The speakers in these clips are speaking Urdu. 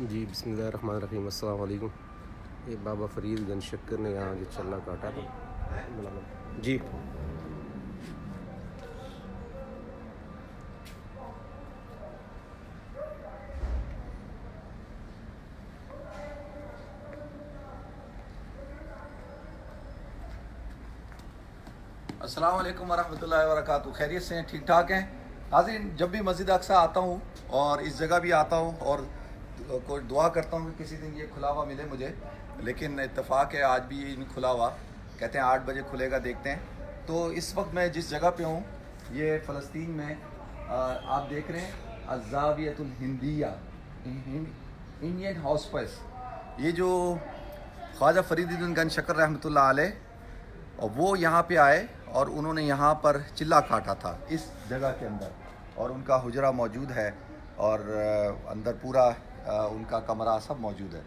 جی بسم اللہ الرحمن الرحیم، السلام علیکم۔ یہ بابا فرید گنج شکر نے یہاں جو چلا کاٹا تھا جی۔ السلام علیکم ورحمۃ اللہ وبرکاتہ۔ خیریت سے ہیں؟ ٹھیک ٹھاک ہیں؟ حاضرین، جب بھی مسجد اقصیٰ آتا ہوں اور اس جگہ بھی آتا ہوں اور کوئی دعا کرتا ہوں کہ کسی دن یہ کھلا ہوا ملے مجھے، لیکن اتفاق ہے آج بھی یہ نہیں کھلا ہوا۔ کہتے ہیں 8 بجے کھلے گا، دیکھتے ہیں۔ تو اس وقت میں جس جگہ پہ ہوں یہ فلسطین میں آپ دیکھ رہے ہیں الزاویۃ الہندیہ انڈین ہاؤس پیس، یہ جو خواجہ فرید الدین گنج شکر رحمۃ اللہ علیہ، اور وہ یہاں پہ آئے اور انہوں نے یہاں پر چلا کاٹا تھا اس جگہ کے اندر، اور ان کا حجرہ موجود ہے اور اندر پورا ان کا کمرہ سب موجود ہے،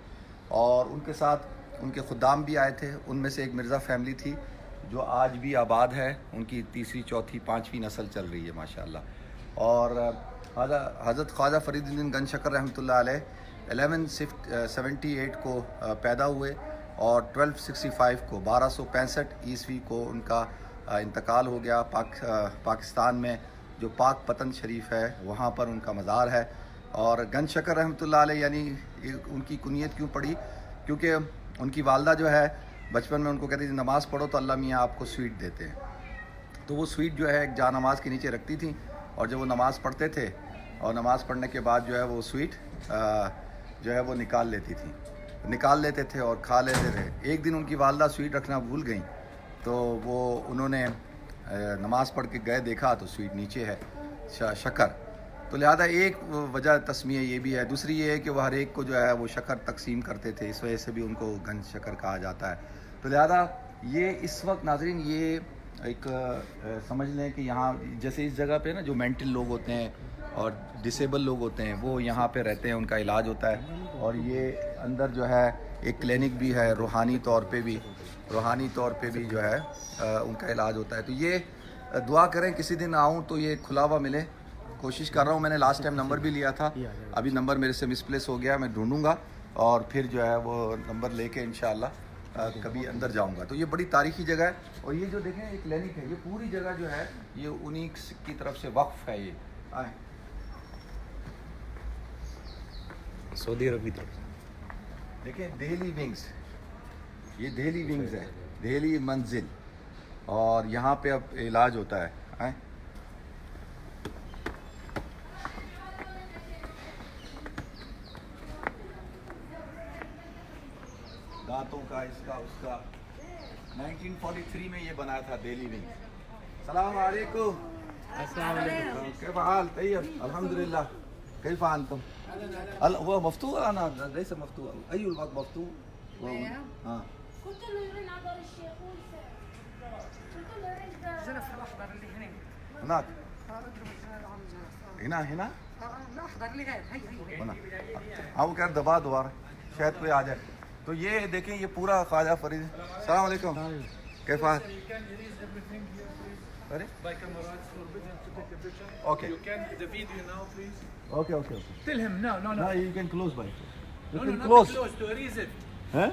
اور ان کے ساتھ ان کے خدام بھی آئے تھے۔ ان میں سے ایک مرزا فیملی تھی جو آج بھی آباد ہے، ان کی 3ری 4تھی 5ویں نسل چل رہی ہے ماشاءاللہ۔ اور حضرت خواجہ فرید الدین گنج شکر رحمۃ اللہ علیہ 1178 کو پیدا ہوئے اور 1265 کو 1265 عیسوی کو ان کا انتقال ہو گیا۔ پاکستان میں جو پاک پتن شریف ہے وہاں پر ان کا مزار ہے۔ اور گنج شکر رحمۃ اللہ علیہ یعنی ان کی کنیت کیوں پڑی؟ کیونکہ ان کی والدہ جو ہے بچپن میں ان کو کہتی تھی نماز پڑھو تو اللہ میاں آپ کو سویٹ دیتے ہیں، تو وہ سویٹ جو ہے ایک جا نماز کے نیچے رکھتی تھیں، اور جب وہ نماز پڑھتے تھے اور نماز پڑھنے کے بعد جو ہے وہ سویٹ جو ہے وہ نکال لیتے تھے اور کھا لیتے تھے۔ ایک دن ان کی والدہ سویٹ رکھنا بھول گئیں، تو وہ انہوں نے نماز پڑھ کے گئے، دیکھا تو سویٹ نیچے ہے شکر، تو لہذا ایک وجہ تسمیہ یہ بھی ہے۔ دوسری یہ ہے کہ وہ ہر ایک کو جو ہے وہ شکر تقسیم کرتے تھے، اس وجہ سے بھی ان کو گنج شکر کہا جاتا ہے۔ تو لہذا یہ اس وقت ناظرین یہ ایک سمجھ لیں کہ یہاں جیسے اس جگہ پہ نا جو مینٹل لوگ ہوتے ہیں اور ڈسیبل لوگ ہوتے ہیں وہ یہاں پہ رہتے ہیں، ان کا علاج ہوتا ہے، اور یہ اندر جو ہے ایک کلینک بھی ہے، روحانی طور پہ بھی جو ہے ان کا علاج ہوتا ہے۔ تو یہ دعا کریں کسی دن آؤں تو یہ کھلا ہوا ملے، کوشش کر رہا ہوں۔ میں نے لاسٹ ٹائم نمبر بھی لیا تھا، ابھی نمبر میرے سے مسپلیس ہو گیا، میں ڈھونڈوں گا اور پھر جو ہے وہ نمبر لے کے انشاءاللہ کبھی اندر جاؤں گا۔ تو یہ بڑی تاریخی جگہ ہے، اور یہ جو دیکھیں یہ کلینک ہے، یہ پوری جگہ جو ہے یہ انہی کی طرف سے وقف ہے۔ یہ آئیں سعودی عرب کی طرف دیکھیں دہلی ونگز، یہ دہلی ونگز ہے، دہلی منزل، اور یہاں پہ اب علاج ہوتا ہے۔ آئیں دانتوں کا اس کا 1943 میں یہ بنایا تھا دہلی ونگ۔ السلام علیکم۔ السلام علیکم۔ كيف حال؟ طيب الحمد لله. كيف أنتم؟ هو مفتوح؟ أنا ليس مفتوح. أي الوقت مفتوح؟ قلت له يرن على دار الشيخ قلت له يرن الجرس الاخضر اللي هناك هناك اضرب الجرس عم الجرس هنا الاخضر اللي هي هنا ہاں وہ کہہ دبا دوبارہ شاید کوئی آ جائے۔ تو یہ دیکھیں یہ پورا خواجہ فرید۔ السلام علیکم، کیف حال؟ Okay. You can the video now, please. Okay. Tell him no. No, you can close by. You No, can not close. close to erase it.